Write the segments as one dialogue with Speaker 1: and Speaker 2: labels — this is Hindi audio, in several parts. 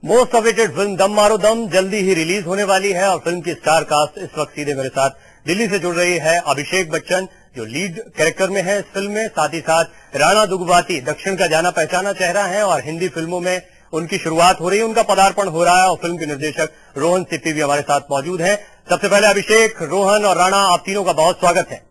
Speaker 1: मोस्ट अवेटेड फिल्म दम मारो दम जल्दी ही रिलीज होने वाली है और फिल्म की स्टार कास्ट इस वक्त सीधे मेरे साथ दिल्ली से जुड़ रही है। अभिषेक बच्चन जो लीड कैरेक्टर में है इस फिल्म में, साथ ही साथ राणा दुग्गबाती दक्षिण का जाना पहचाना चेहरा है और हिंदी फिल्मों में उनकी शुरुआत हो रही है, उनका पदार्पण हो रहा है और फिल्म के निर्देशक रोहन सिप्पी भी हमारे साथ मौजूद हैं। सबसे पहले अभिषेक, रोहन और राणा, आप तीनों का बहुत स्वागत है।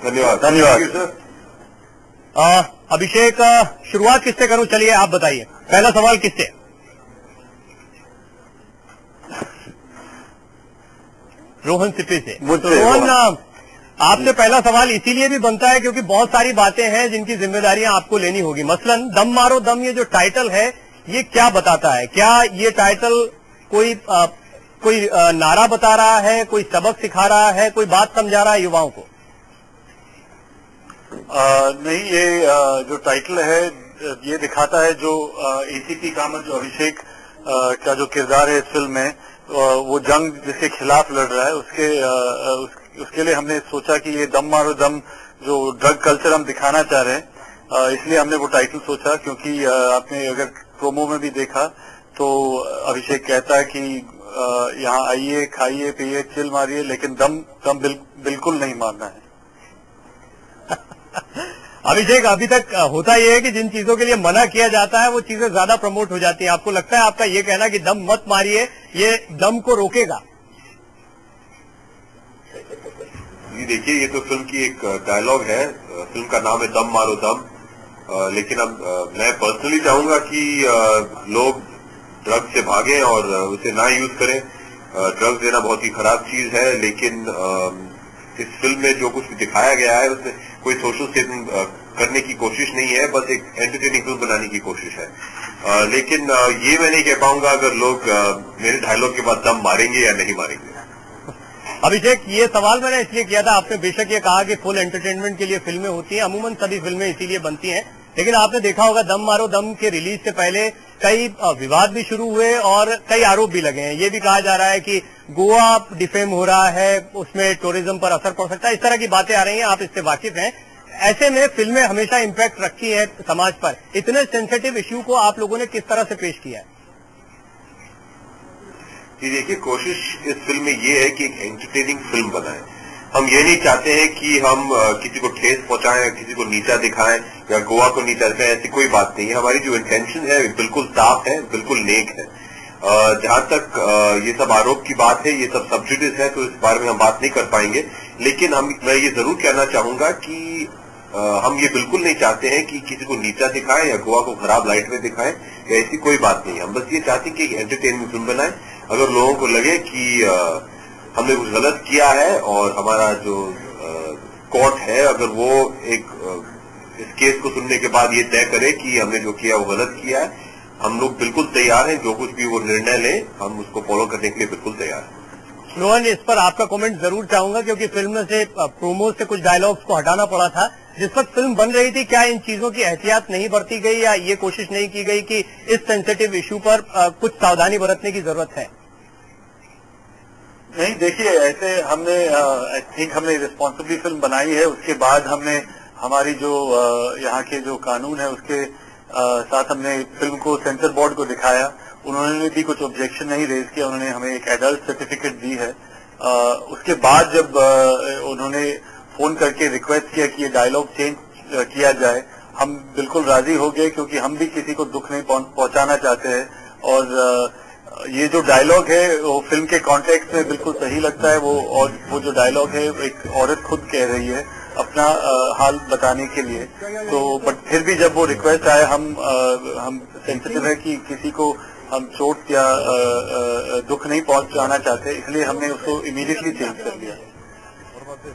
Speaker 2: धन्यवाद।
Speaker 1: अभिषेक, शुरुआत किससे करूं? चलिए आप बताइए, पहला सवाल किससे? रोहन सिप्पी से। रोहन, आपसे पहला सवाल इसीलिए भी बनता है क्योंकि बहुत सारी बातें हैं जिनकी जिम्मेदारियां आपको लेनी होगी। मसलन दम मारो दम, ये जो टाइटल है ये क्या बताता है? क्या ये टाइटल कोई नारा बता रहा है, कोई सबक सिखा रहा है, कोई बात समझा रहा है युवाओं को?
Speaker 2: नहीं, ये जो टाइटल है ये दिखाता है जो एसीपी कामत, जो अभिषेक का जो किरदार है इस फिल्म में, वो जंग जिसके खिलाफ लड़ रहा है उसके लिए हमने सोचा कि ये दम मारो दम जो ड्रग कल्चर हम दिखाना चाह रहे हैं, इसलिए हमने वो टाइटल सोचा। क्योंकि आपने अगर प्रोमो में भी देखा तो अभिषेक कहता है कि यहाँ आइए, खाइए, पिए, चिल मारिए, लेकिन दम बिल्कुल नहीं मारना है।
Speaker 1: अभिषेक, अभी तक होता यह है कि जिन चीजों के लिए मना किया जाता है वो चीजें ज्यादा प्रमोट हो जाती हैं। आपको लगता है आपका ये कहना कि दम मत मारिए ये दम को रोकेगा?
Speaker 3: जी देखिए, ये तो फिल्म की एक डायलॉग है। फिल्म का नाम है दम मारो दम। लेकिन अब मैं पर्सनली चाहूंगा कि लोग ड्रग्स से भागें और उसे ना यूज करें। ड्रग्स देना बहुत ही खराब चीज है, लेकिन इस फिल्म में जो कुछ दिखाया गया है उसमें कोई सोशल स्टेटमेंट करने की कोशिश नहीं है, बस एक एंटरटेनिंग फिल्म बनाने की कोशिश है। लेकिन ये मैं नहीं कह पाऊंगा अगर लोग मेरे डायलॉग के बाद दम मारेंगे या नहीं मारेंगे।
Speaker 1: अभिषेक, ये सवाल मैंने इसलिए किया था, आपने बेशक ये कहा कि फुल एंटरटेनमेंट के लिए फिल्में होती हैं, अमूमन सभी फिल्में इसीलिए बनती हैं, लेकिन आपने देखा होगा दम मारो दम के रिलीज से पहले कई विवाद भी शुरू हुए और कई आरोप भी लगे हैं। ये भी कहा जा रहा है कि गोवा डिफेम हो रहा है, उसमें टूरिज्म पर असर पड़ सकता है, इस तरह की बातें आ रही हैं, आप इससे वाकिफ हैं। ऐसे में फिल्में हमेशा इम्पैक्ट रखती है समाज पर। इतने सेंसिटिव इश्यू को आप लोगों ने किस तरह से पेश किया है?
Speaker 3: जी देखिए, कोशिश इस फिल्म में ये है कि एक एंटरटेनिंग फिल्म बनाएं। हम ये नहीं चाहते हैं कि हम किसी को ठेस पहुंचाएं, किसी को नीचा दिखाएं या गोवा को नीचा दिखाएं, ऐसी कोई बात नहीं है। हमारी जो इंटेंशन है बिल्कुल साफ है, बिल्कुल नेक है। जहां तक ये सब आरोप की बात है, ये सब सब्सिडीज है, तो इस बारे में हम बात नहीं कर पाएंगे। लेकिन मैं ये जरूर कहना चाहूंगा कि हम ये बिल्कुल नहीं चाहते हैं कि किसी को नीचा दिखाएं या गोवा को खराब लाइट में दिखाएं, या ऐसी कोई बात नहीं। हम बस ये चाहते हैं कि एक एंटरटेनमेंट फिल्म बनाएं। अगर लोगों को लगे कि हमने कुछ गलत किया है और हमारा जो कोर्ट है, अगर वो इस केस को सुनने के बाद ये तय करे कि हमने जो किया वो गलत किया है, हम लोग बिल्कुल तैयार हैं। जो कुछ भी वो निर्णय ले, हम उसको फॉलो करने के लिए बिल्कुल तैयार हैं।
Speaker 1: रोहन, इस पर आपका कमेंट जरूर चाहूंगा क्योंकि फिल्म से प्रोमो से कुछ डायलॉग्स को हटाना पड़ा था। जिस वक्त फिल्म बन रही थी, क्या इन चीजों की एहतियात नहीं बरती गई या ये कोशिश नहीं की गई कि इस सेंसिटिव इश्यू पर कुछ सावधानी बरतने की जरूरत है?
Speaker 2: नहीं, देखिए, ऐसे हमने आई थिंक हमने रिस्पॉन्सिबली फिल्म बनाई है। उसके बाद हमने हमारी जो यहाँ के जो कानून है उसके साथ हमने फिल्म को सेंसर बोर्ड को दिखाया। उन्होंने भी कुछ ऑब्जेक्शन नहीं रेज किया, उन्होंने हमें एक एडल्ट सर्टिफिकेट दी है। उसके बाद जब उन्होंने फोन करके रिक्वेस्ट किया कि ये डायलॉग चेंज किया जाए, हम बिल्कुल राजी हो गए क्योंकि हम भी किसी को दुख नहीं पहुंचाना चाहते हैं। और ये जो डायलॉग है वो फिल्म के कॉन्टेक्स्ट में बिल्कुल सही लगता है। वो जो डायलॉग है एक औरत खुद कह रही है अपना हाल बताने के लिए। तो बट फिर भी जब वो रिक्वेस्ट आया, हम सेंसिटिव है कि किसी को हम चोट या दुख नहीं पहुंचाना चाहते, इसलिए हमने उसको इमीडिएटली चेंज कर दिया।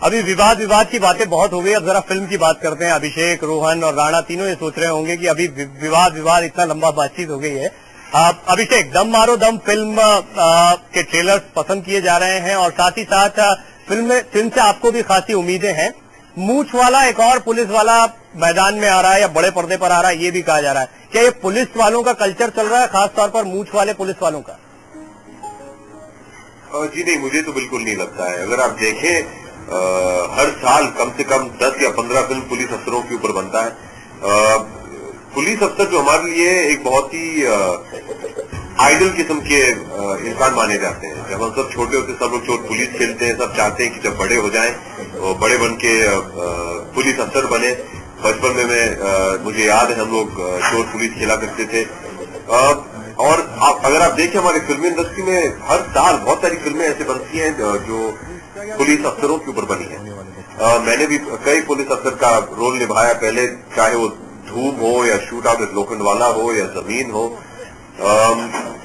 Speaker 1: अभी विवाद की बातें बहुत हो गई, अब जरा फिल्म की बात करते हैं। अभिषेक, रोहन और राणा तीनों ये सोच रहे होंगे कि अभी विवाद इतना लंबा बातचीत हो गई है। अभिषेक, दम मारो दम फिल्म के ट्रेलर्स पसंद किए जा रहे हैं और साथ ही साथ फिल्म से आपको भी खासी उम्मीदें हैं। मूंछ वाला एक और पुलिस वाला मैदान में आ रहा है या बड़े पर्दे पर आ रहा है, ये भी कहा जा रहा है। क्या ये पुलिस वालों का कल्चर चल रहा है, खासतौर पर मूंछ वाले पुलिस वालों का?
Speaker 3: जी नहीं, मुझे तो बिल्कुल नहीं लगता है। अगर आप देखें, हर साल कम से कम 10 या 15 फिल्म पुलिस अफसरों के ऊपर बनता है। पुलिस अफसर जो हमारे लिए एक बहुत ही आइडल किस्म के इंसान माने जाते हैं। जब हम सब छोटे होते सब लोग चोर पुलिस खेलते हैं, सब चाहते हैं कि जब बड़े हो जाएं तो बड़े बन के पुलिस अफसर बने। बचपन में मुझे याद है हम लोग चोर पुलिस खेला करते थे। और अगर आप देखें हमारे फिल्म इंडस्ट्री में हर साल बहुत सारी फिल्में ऐसे बनती हैं जो पुलिस अफसरों के ऊपर बनी है। मैंने भी कई पुलिस अफसर का रोल निभाया पहले, चाहे वो धूम हो या शूट आउट लोखंडवाला हो या जमीन हो।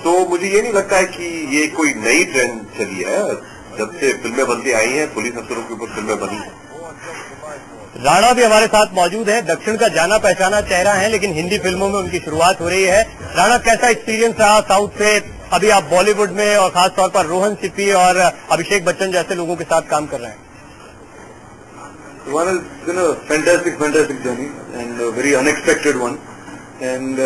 Speaker 3: तो मुझे ये नहीं लगता है कि ये कोई नई ट्रेंड चली है। जब से फिल्में बनती आई हैं पुलिस अफसरों के ऊपर फिल्में बनी है।
Speaker 1: राणा भी हमारे साथ मौजूद है, दक्षिण का जाना पहचाना चेहरा है, लेकिन हिंदी फिल्मों में उनकी शुरुआत हो रही है। राणा, कैसा एक्सपीरियंस रहा साउथ से अभी आप बॉलीवुड में और खासतौर पर रोहन सिप्पी और अभिषेक बच्चन जैसे लोगों के साथ काम कर रहे हैं?
Speaker 2: One has been a fantastic journey and a very unexpected one, and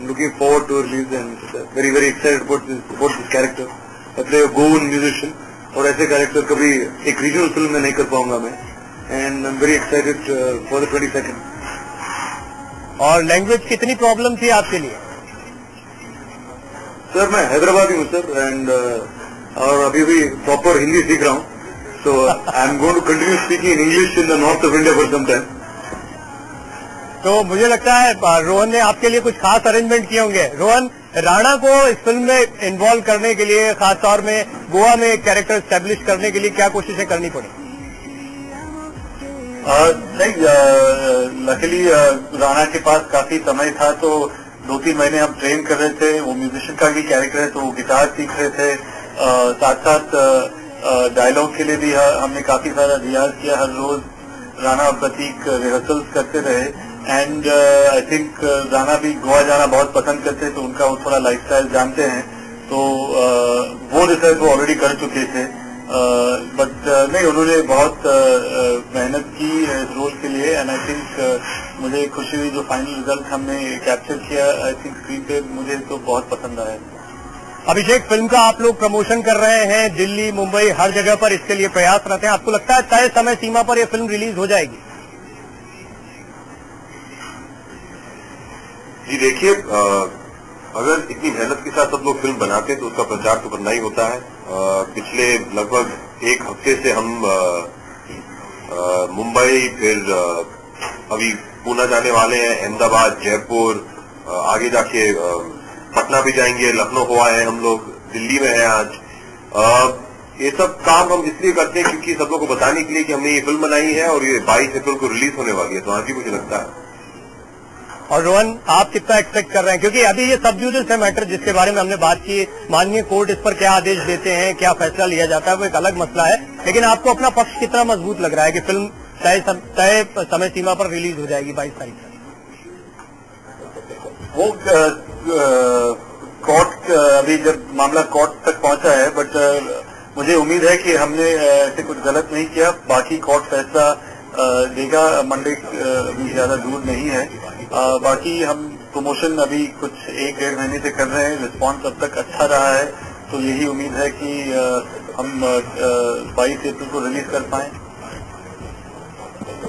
Speaker 2: looking forward to release and very excited about this character. I play a Goan musician और ऐसे कैरेक्टर कभी एक रीजनल फिल्म में नहीं कर पाऊंगा मैं, and I'm very excited for the 22nd.
Speaker 1: और लैंग्वेज कितनी प्रॉब्लम थी आपके लिए?
Speaker 2: सर मैं हैदराबादी हूँ सर, एंड और अभी भी प्रॉपर हिंदी सीख रहा हूँ, so I'm going to continue speaking in English in the north of India for some time.
Speaker 1: तो मुझे लगता है रोहन ने आपके लिए कुछ खास अरेंजमेंट किए होंगे। रोहन, राणा को इस फिल्म में इन्वॉल्व करने के लिए, खासतौर में गोवा में एक कैरेक्टर स्टैब्लिश करने के लिए क्या कोशिशें करनी पड़ी?
Speaker 2: नहीं, लकीली राणा के पास काफी समय था, तो 2-3 महीने हम ट्रेन कर रहे थे। वो म्यूजिशियन का भी कैरेक्टर है तो वो गिटार सीख रहे थे, साथ साथ डायलॉग के लिए भी हमने काफी सारा रियाज किया। हर रोज राणा और प्रतीक रिहर्सल्स करते रहे, एंड आई थिंक राणा भी गोवा जाना बहुत पसंद करते हैं, तो उनका वो थोड़ा लाइफस्टाइल जानते हैं, तो वो रिसर्च वो ऑलरेडी कर चुके थे। बट नहीं, उन्होंने बहुत मेहनत की इस रोल के लिए, एंड आई थिंक मुझे खुशी हुई जो फाइनल रिजल्ट हमने कैप्चर किया। आई थिंक स्क्रीन पे मुझे तो बहुत पसंद आया।
Speaker 1: अभिषेक, फिल्म का आप लोग प्रमोशन कर रहे हैं, दिल्ली, मुंबई, हर जगह पर इसके लिए प्रयासरत हैं। आपको लगता है तय समय सीमा पर यह फिल्म रिलीज हो जाएगी?
Speaker 3: जी देखिए, अगर इतनी मेहनत के साथ सब लोग फिल्म बनाते हैं तो उसका प्रचार तो करना ही होता है। पिछले लगभग एक हफ्ते से हम मुंबई, फिर अभी पूना जाने वाले हैं, अहमदाबाद, जयपुर, आगे जाके पटना भी जाएंगे, लखनऊ हुआ है, हम लोग दिल्ली में हैं आज। ये सब काम हम इसलिए करते हैं क्योंकि सब लोगों को बताने के लिए कि हमने ये फिल्म बनाई है और ये 22 अप्रैल को रिलीज होने वाली है, तो आज ही मुझे लगता है।
Speaker 1: और रोहन, आप कितना एक्सपेक्ट कर रहे हैं? क्योंकि अभी ये सब जुडिस है मैटर जिसके बारे में हमने बात की, माननीय कोर्ट इस पर क्या आदेश देते हैं, क्या फैसला लिया जाता है, वो एक अलग मसला है, लेकिन आपको अपना पक्ष कितना मजबूत लग रहा है कि फिल्म तय समय सीमा पर रिलीज हो जाएगी 22 तारीख तक?
Speaker 2: वो कोर्ट अभी जब मामला कोर्ट तक पहुंचा है, बट मुझे उम्मीद है कि हमने ऐसे कुछ गलत नहीं किया। बाकी कोर्ट फैसला देगा, मंडे भी ज्यादा दूर नहीं है। बाकी हम प्रमोशन अभी कुछ 1-1.5 महीने से कर रहे हैं, रिस्पांस अब तक अच्छा रहा है, तो यही उम्मीद है कि हम 22 अप्रैल को रिलीज कर पाएं।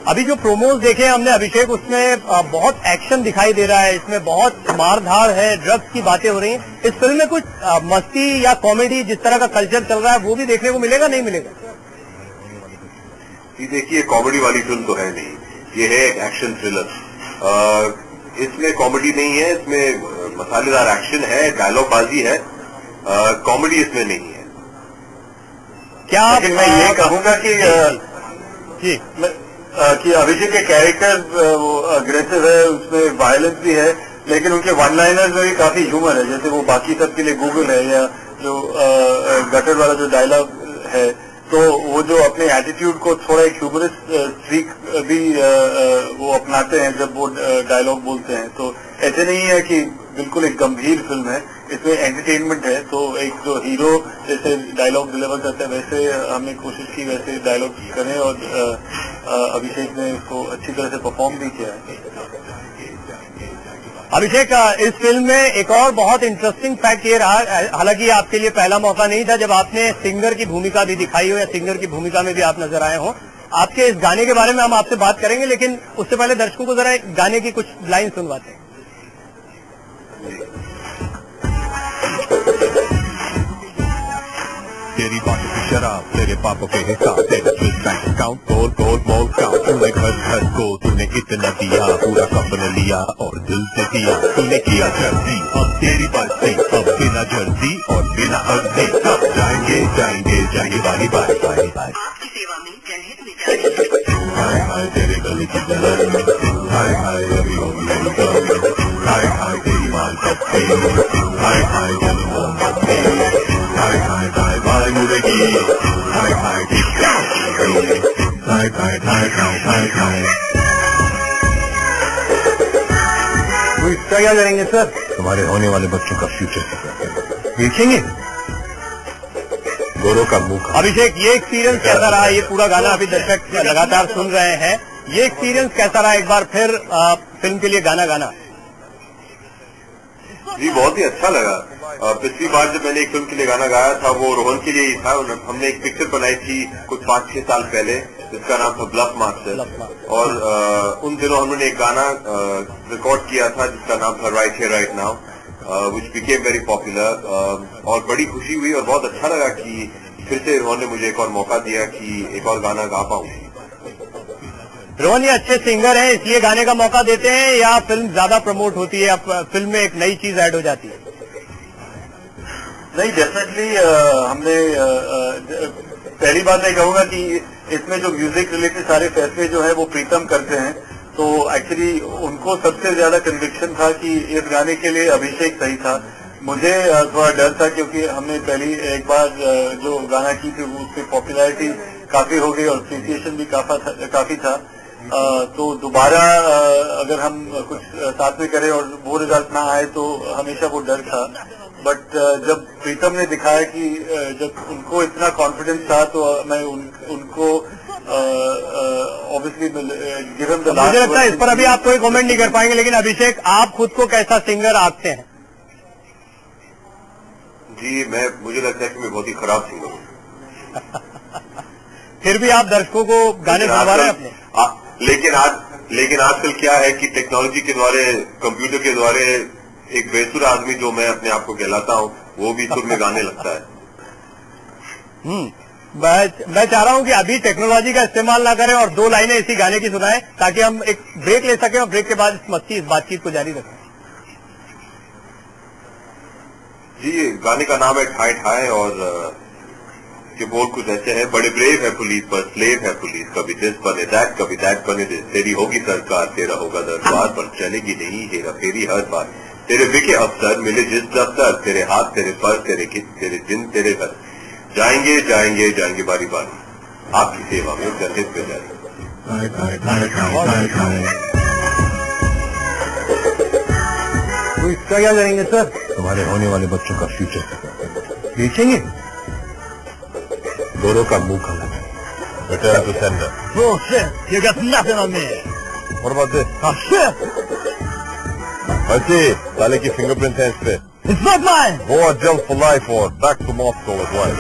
Speaker 1: अभी जो प्रोमोज देखे हमने अभिषेक, उसमें बहुत एक्शन दिखाई दे रहा है, इसमें बहुत मारधाड़ है, ड्रग्स की बातें हो रही हैं। इस फिल्म में कुछ मस्ती या कॉमेडी, जिस तरह का कल्चर चल रहा है, वो भी देखने को मिलेगा, नहीं मिलेगा?
Speaker 3: देखिए, कॉमेडी वाली फिल्म तो है नहीं, ये है एक एक्शन थ्रिलर। इसमें कॉमेडी नहीं है, इसमें मसालेदार एक्शन है, डायलॉग बाजी है, कॉमेडी इसमें नहीं है।
Speaker 2: क्या मैं ये कहूंगा कि
Speaker 1: जी
Speaker 2: कि अभिषेक के कैरेक्टर वो अग्रेसिव है, उसमें वायलेंस भी है, लेकिन उनके वन लाइनर्स में भी काफी ह्यूमर है। जैसे वो बाकी सब के लिए गूगल है, या जो गटर वाला जो डायलॉग है, तो वो जो अपने एटीट्यूड को थोड़ा एक ह्यूमरस स्ट्रीक भी वो अपनाते हैं जब वो डायलॉग बोलते हैं। तो ऐसे नहीं है कि बिल्कुल एक गंभीर फिल्म है, इसमें एंटरटेनमेंट है। तो एक जो हीरो जैसे डायलॉग डिलीवर करता है, वैसे हमने कोशिश की वैसे डायलॉग करें, और अभिषेक ने इसको अच्छी तरह से परफॉर्म भी किया है।
Speaker 1: अभिषेक, इस फिल्म में एक और बहुत इंटरेस्टिंग फैक्ट ये रहा, हालांकि आपके लिए पहला मौका नहीं था जब आपने सिंगर की भूमिका भी दिखाई हो, या सिंगर की भूमिका में भी आप नजर आए हो। आपके इस गाने के बारे में हम आपसे बात करेंगे, लेकिन उससे पहले दर्शकों को जरा गाने की कुछ लाइन सुनवाते हैं।
Speaker 4: तेरी बातों की शराब, तेरे पापों के हिसाब, तेरे स्विस बैंक अकाउंट, गोल गोल मॉल काउंट, तूने घर घर को तूने इतना दिया, पूरा कपन लिया और दिल से दिया, तूने किया जर्दी, अब तेरी बर्सी, अब बिना जर्दी और बिना अर्जी, अब जाएंगे जाएंगे जाएंगे बारी बारी बारी बारी।
Speaker 5: आपकी सेवा में जनहित में
Speaker 4: हाय हाय तेरे गले की जलन, हाय हाय अभी होगी मेरी गम, हाय हाय तेरी माल पत्ती, हाय हाय जल मोमबत्ती, हाय हाय बाय बाय मुर्गी, हाय हाय टिक्का, हाय हाय हाय हाय हाय हाय।
Speaker 1: तो इसका क्या करेंगे सर?
Speaker 4: तुम्हारे होने वाले बच्चों का फ्यूचर
Speaker 1: देखेंगे।
Speaker 4: गोरों का मुंह खा।
Speaker 1: अभिषेक, ये एक्सपीरियंस कैसा रहा? ये पूरा गाना अभी दर्शक लगातार सुन रहे हैं, ये एक्सपीरियंस कैसा रहा? एक बार फिर फिल्म के लिए गाना गाना।
Speaker 3: जी बहुत ही अच्छा लगा। पिछली बार जब मैंने एक फिल्म के लिए गाना गाया था वो रोहन के लिए ही था। हमने एक पिक्चर बनाई थी कुछ 5-6 साल पहले जिसका नाम था ब्लफ मास्टर, और उन दिनों हमने एक गाना रिकॉर्ड किया था जिसका नाम था right here right now, which became very popular, और बड़ी खुशी हुई और बहुत अच्छा लगा कि फिर से रोहन ने मुझे एक और मौका दिया कि एक और गाना गा पाऊं।
Speaker 1: रोहन ये अच्छे सिंगर हैं इसलिए गाने का मौका देते हैं या फिल्म ज्यादा प्रमोट होती है, अब फिल्म में एक नई चीज ऐड हो जाती है?
Speaker 2: नहीं, डेफिनेटली हमने पहली बात मैं कहूंगा कि इसमें जो म्यूजिक रिलेटेड सारे फैसले जो है वो प्रीतम करते हैं, तो एक्चुअली उनको सबसे ज्यादा कन्विक्शन था कि इस गाने के लिए अभिषेक सही था। मुझे थोड़ा डर था क्योंकि हमने पहली एक बार जो गाना की थी उसकी पॉपुलैरिटी काफी हो गई और अप्रिसिएशन भी काफी था। तो दोबारा अगर हम कुछ साथ में करें और वो रिजल्ट ना आए तो हमेशा वो डर था। बट जब प्रीतम ने दिखाया कि जब उनको इतना कॉन्फिडेंस था तो मैं उनको ऑब्वियसली गिवन द लास्ट।
Speaker 1: मुझे लगता है इस पर अभी आप कोई कमेंट नहीं कर पाएंगे, लेकिन अभिषेक आप खुद को कैसा सिंगर आंकते हैं?
Speaker 3: जी मुझे लगता है कि मैं बहुत ही खराब सिंगर हूँ।
Speaker 1: फिर भी आप दर्शकों को गाने सुनवा रहे हैं अपने।
Speaker 3: लेकिन आजकल क्या है कि टेक्नोलॉजी के द्वारा, कंप्यूटर के द्वारा एक बेसुरा आदमी जो मैं अपने आप को कहलाता हूँ वो भी सुर में गाने लगता है।
Speaker 1: मैं चाह रहा हूं कि अभी टेक्नोलॉजी का इस्तेमाल ना करें और 2 लाइनें इसी गाने की सुनाएं ताकि हम एक ब्रेक ले सकें और ब्रेक के बाद इस बातचीत को जारी रखें।
Speaker 3: जी गाने का नाम है ठाए ठाए और के बोल कुछ ऐसे हैं। बड़े ब्रेव है पुलिस पर स्लेव है पुलिस, कभी दिस बने दैट कभी दैट बने दिस, तेरी होगी सरकार तेरा होगा दरबार पर चलेगी नहीं हेरा फेरी हर बार, तेरे बिके अफसर मिले जिस दफ्तर, तेरे हाथ तेरे पर तेरे दिन तेरे घर, जाएंगे जाएंगे जाएंगे बारी बारी, आपकी सेवा में जनहित में जाएंगे।
Speaker 1: तो इसका क्या करेंगे सर?
Speaker 4: तुम्हारे होने वाले बच्चों का फ्यूचर
Speaker 1: देखेंगे।
Speaker 4: गोरों का मुंह खाना है। Return to sender.
Speaker 1: Bullshit! You got nothing on me.
Speaker 4: What about this?
Speaker 1: Oh shit!
Speaker 4: अच्छी साले की फिंगरप्रिंट है इस पे।
Speaker 1: It's not mine.
Speaker 4: वो जल्द for life और back to Moscow as well.